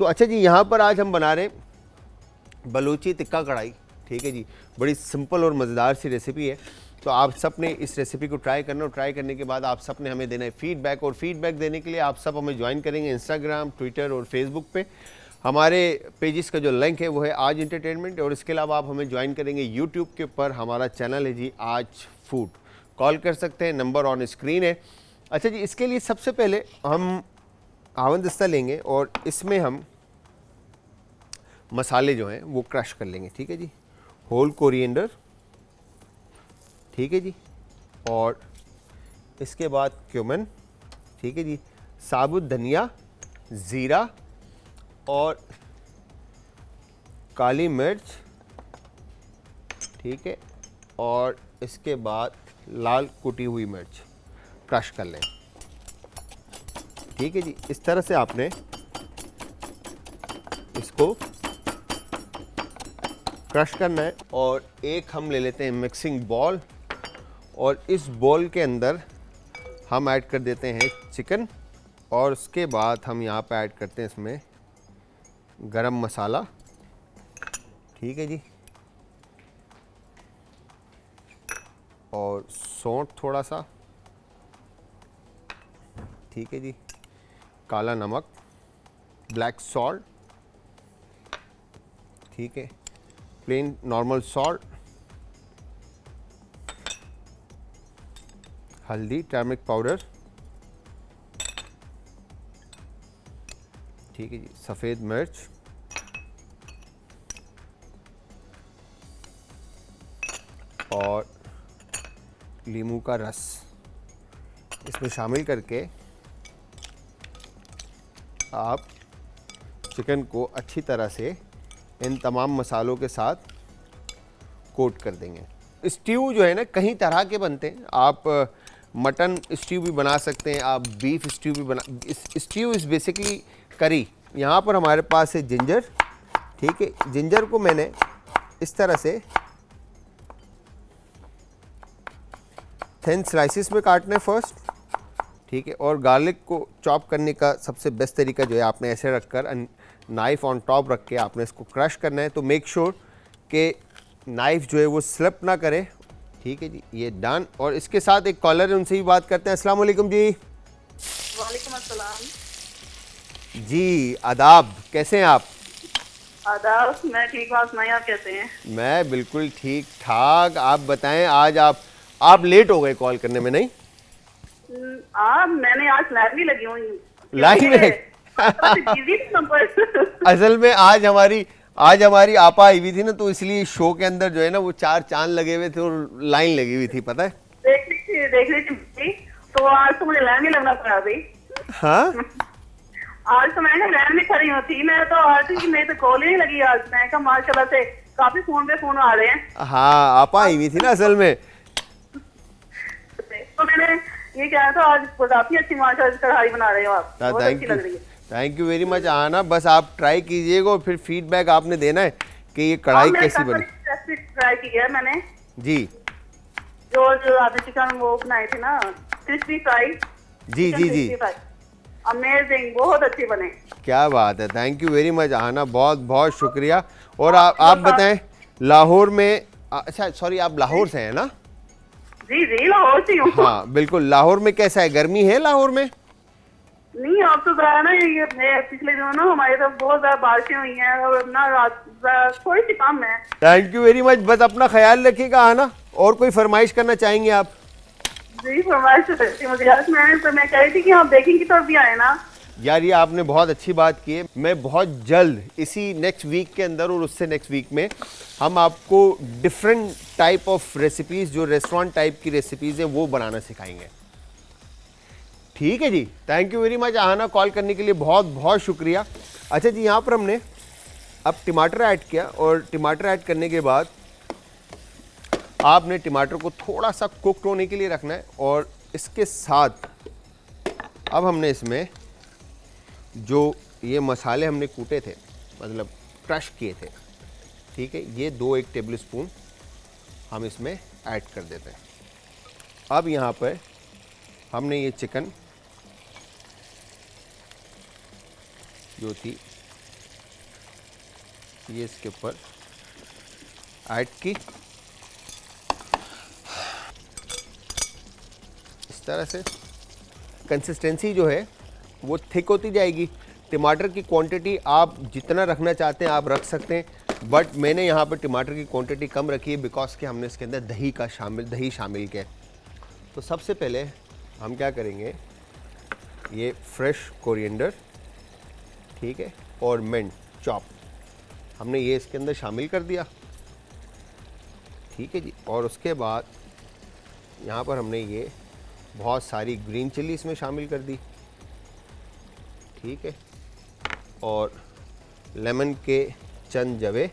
तो अच्छा जी, यहाँ पर आज हम बना रहे हैं बलूची टिक्का कढ़ाई। ठीक है जी, बड़ी सिंपल और मज़ेदार सी रेसिपी है। तो आप सब ने इस रेसिपी को ट्राई करना और ट्राई करने के बाद आप सब ने हमें देना है फीडबैक। और फीडबैक देने के लिए आप सब हमें ज्वाइन करेंगे इंस्टाग्राम, ट्विटर और फेसबुक पे। हमारे पेजेस का जो लिंक है वो है आज एंटरटेनमेंट। और इसके अलावा आप हमें ज्वाइन करेंगे यूट्यूब के ऊपर, हमारा चैनल है जी आज फूड। कॉल कर सकते हैं, नंबर ऑन स्क्रीन है। अच्छा जी, इसके लिए सबसे पहले हम आवन दस्ता लेंगे और इसमें हम मसाले जो हैं वो क्रश कर लेंगे। ठीक है जी, होल कोरिएंडर, ठीक है जी, और इसके बाद क्यूमन, ठीक है जी, साबुत धनिया, ज़ीरा और काली मिर्च, ठीक है, और इसके बाद लाल कुटी हुई मिर्च क्रश कर लें। ठीक है जी, इस तरह से आपने इसको क्रश करना है। और एक हम ले लेते हैं मिक्सिंग बॉल और इस बॉल के अंदर हम ऐड कर देते हैं चिकन। और उसके बाद हम यहाँ पे ऐड करते हैं इसमें गरम मसाला, ठीक है जी, और सौंठ थोड़ा सा, ठीक है जी, काला नमक, ब्लैक सॉल्ट, ठीक है, प्लेन नॉर्मल सॉल्ट, हल्दी, टर्मरिक पाउडर, ठीक है जी, सफ़ेद मिर्च, और नींबू का रस इसमें शामिल करके आप चिकन को अच्छी तरह से इन तमाम मसालों के साथ कोट कर देंगे। स्ट्यू जो है ना कई तरह के बनते हैं। आप मटन स्ट्यू भी बना सकते हैं, आप बीफ स्ट्यू भी बना। स्ट्यू इज़ बेसिकली करी। यहाँ पर हमारे पास है जिंजर, ठीक है, जिंजर को मैंने इस तरह से थिन स्लाइसिस में काटना है फर्स्ट, ठीक है। और गार्लिक को चॉप करने का सबसे बेस्ट तरीका जो है, आपने ऐसे रखकर नाइफ ऑन टॉप रख के आपने इसको क्रश करना है। तो मेक श्योर कि नाइफ जो है वो स्लिप ना करे, ठीक है जी, ये डन। और इसके साथ एक कॉलर है, उनसे भी बात करते हैं। अस्सलाम वालेकुम जी। वालेकुम अस्सलाम जी आदाब, कैसे हैं आप? आदाब, मैं ठीक हूँ, आप सुनाइए, आप कैसे हैं? मैं बिल्कुल ठीक ठाक। आप बताएं, आज आप लेट हो गए कॉल करने में? नहीं, मैंने आज लाइव भी लगी हुई लाइन में बिजी थी नंबर असल में आज हमारी आपा आई हुई थी ना, तो इसलिए शो के अंदर जो है ना वो 4 चांद लगे हुए थे और लाइन लगी हुई थी, पता है। देख रही थी तो आज तो मुझे लाइन में लगना पड़ा अभी। हाँ, आज तो मैं लाइन में खड़ी होती, मैं तो आज मेरी तो कॉल ही नहीं लगी आज। मैं कहा माशाल्लाह से काफी फोन पे फोन आ रहे हैं। हाँ, आपा आई हुई थी ना असल में। तो मैंने ये कहा था आज काफी अच्छी माशाल्लाह कढ़ाई बना रहे हो आप, बहुत अच्छी लग रही है। Thank you very much. आना, बस आप ट्राई कीजिएगा और फिर फीडबैक आपने देना है कि ये कढ़ाई कैसी बनी। ट्राई की है मैंने जी, जो आपने चिकन वो बनाए थे ना, क्रिस्पी फ्राई। जी जी जी, अमेजिंग, बहुत अच्छी बने। क्या बात है, थैंक यू वेरी मच। आना, बहुत बहुत शुक्रिया। और आप बताएं, लाहौर में, अच्छा सॉरी, आप लाहौर से हैं ना? जी जी, लाहौर से हूँ। हाँ बिल्कुल। लाहौर में कैसा है, गर्मी है लाहौर में? नहीं, अब तो ज़रा ना ये पिछले दिनों ना हमारी तरफ बहुत ज़्यादा बारिशें हुई हैं और ना रात थोड़ी सी कम है। Thank you very much. बस अपना ख्याल रखिएगा। आना, और कोई फरमाइश करना चाहेंगे आप? जी, फरमाइश तो करती मुझे यार, मैं कह रही थी कि हम बेकिंग की तरफ भी आए ना। यार, ये आपने बहुत अच्छी बात की है। मैं बहुत जल्द इसी नेक्स्ट वीक के अंदर और उससे नेक्स्ट वीक में हम आपको डिफरेंट टाइप ऑफ रेसिपीज़, जो रेस्टोरेंट टाइप की रेसिपीज़ हैं, वो बनाना सिखाएंगे। ठीक है जी, थैंक यू वेरी मच। आना, कॉल करने के लिए बहुत बहुत शुक्रिया। अच्छा जी, यहाँ पर हमने अब टमाटर ऐड किया और टमाटर ऐड करने के बाद आपने टमाटर को थोड़ा सा कुक्ड होने के लिए रखना है। और इसके साथ अब हमने इसमें जो ये मसाले हमने कूटे थे, मतलब क्रश किए थे, ठीक है, ये 1 टेबल स्पून हम इसमें ऐड कर देते हैं। अब यहाँ पर हमने ये चिकन जो थी ये इसके ऊपर ऐड की। इस तरह से कंसिस्टेंसी जो है वो थिक होती जाएगी। टमाटर की क्वांटिटी आप जितना रखना चाहते हैं आप रख सकते हैं, बट मैंने यहाँ पर टमाटर की क्वांटिटी कम रखी है बिकॉज कि हमने इसके अंदर दही शामिल किया। तो सबसे पहले हम क्या करेंगे, ये फ्रेश कोरिएंडर, ठीक है, और मिंट चॉप हमने ये इसके अंदर शामिल कर दिया, ठीक है जी। और उसके बाद यहाँ पर हमने ये बहुत सारी ग्रीन चिली इसमें शामिल कर दी, ठीक है, और लेमन के चंद जवे,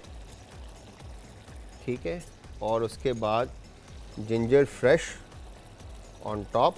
ठीक है, और उसके बाद जिंजर फ्रेश ऑन टॉप,